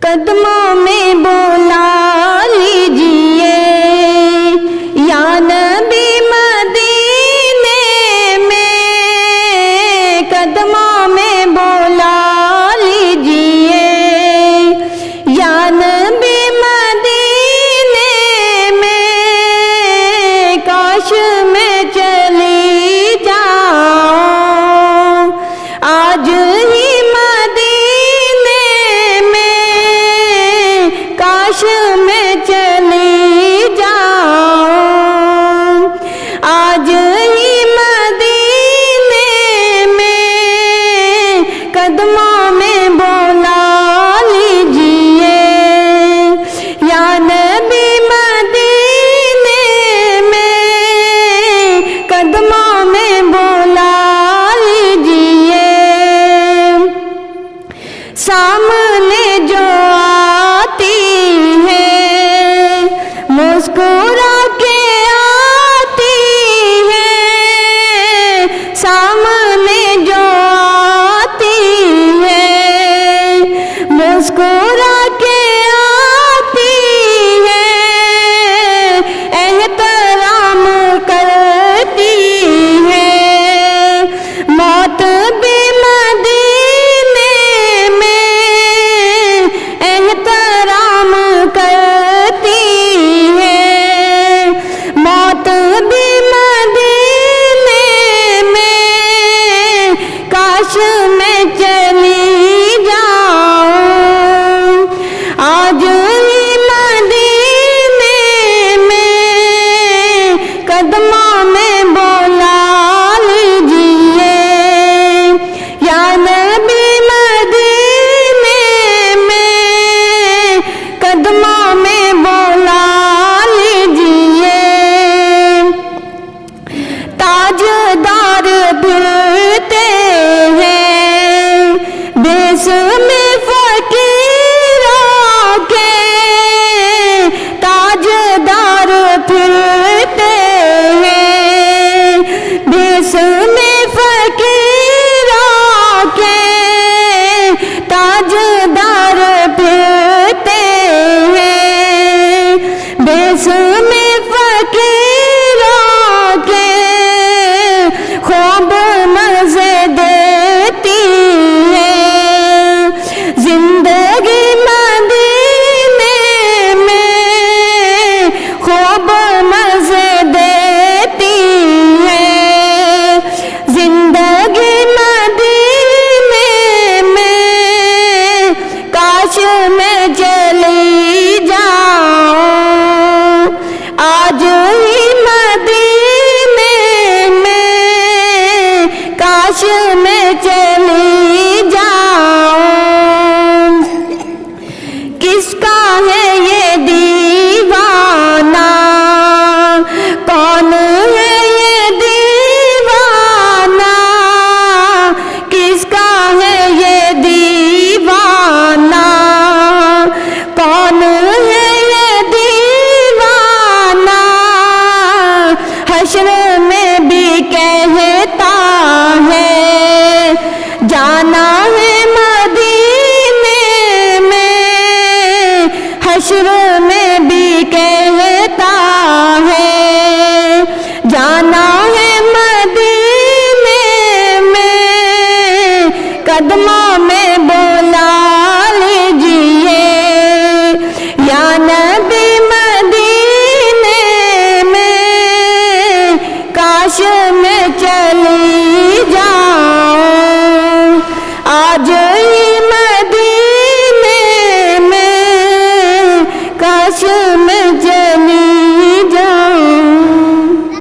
قدموں میں بولا لیجئے یا نبی مدینے میں، قدموں میں بولا لیجئے یا نبی مدینے میں، کاش میں چلی جاؤں آج ہی مدینے میں، کاش میں چلی جاؤں آج ہی مدینے میں، قدموں میں بولا لیجئے یا نبی مدینے میں، قدموں میں بولا لیجئے۔ سامنے جو آتی ہے مسکرا کے آتی ہے، سامنے جو آتی ہے مسکرا کے آتی ہے، احترام کرتی ہے، موت بھی مدینے میں احترام کرتی ہے، موت بھی مدینے میں، کاش میں چلی جاؤں آج ہی مدینے میں، قدموں میں بولا لیجئے یا نبی مدینے میں، قدموں میں بولا لیجئے۔ تاجدار پھرتے ہیں دیس میں فقیروں کے، تاجدار پھرتے ہیں دیس میں فقیروں کے، تاجدار پھرتے ہیں دیس میں فقیروں کے، خوب مزے دیتی ہے زندگی مدینے میں، خوب مزے دیتی ہے زندگی مدینے میں، کاش میں چلی جاؤں آج ہی مدینے میں، کاش میں چلی جاؤں۔ کس کا ہے یہ دیوانہ، کون ہے یہ دیوانہ، کس کا ہے یہ دیوانہ، کون ہے یہ دیوانہ، حشر میں بھی کہتا ہے جانا ہے مدینے میں، حشر میں بھی کہتا ہے جانا ہے مدینے میں، قدموں میں بولا لیجئے یا نبی مدینے میں، کاش میں چلی جاؤں آج ہی مدینے میں، کاش میں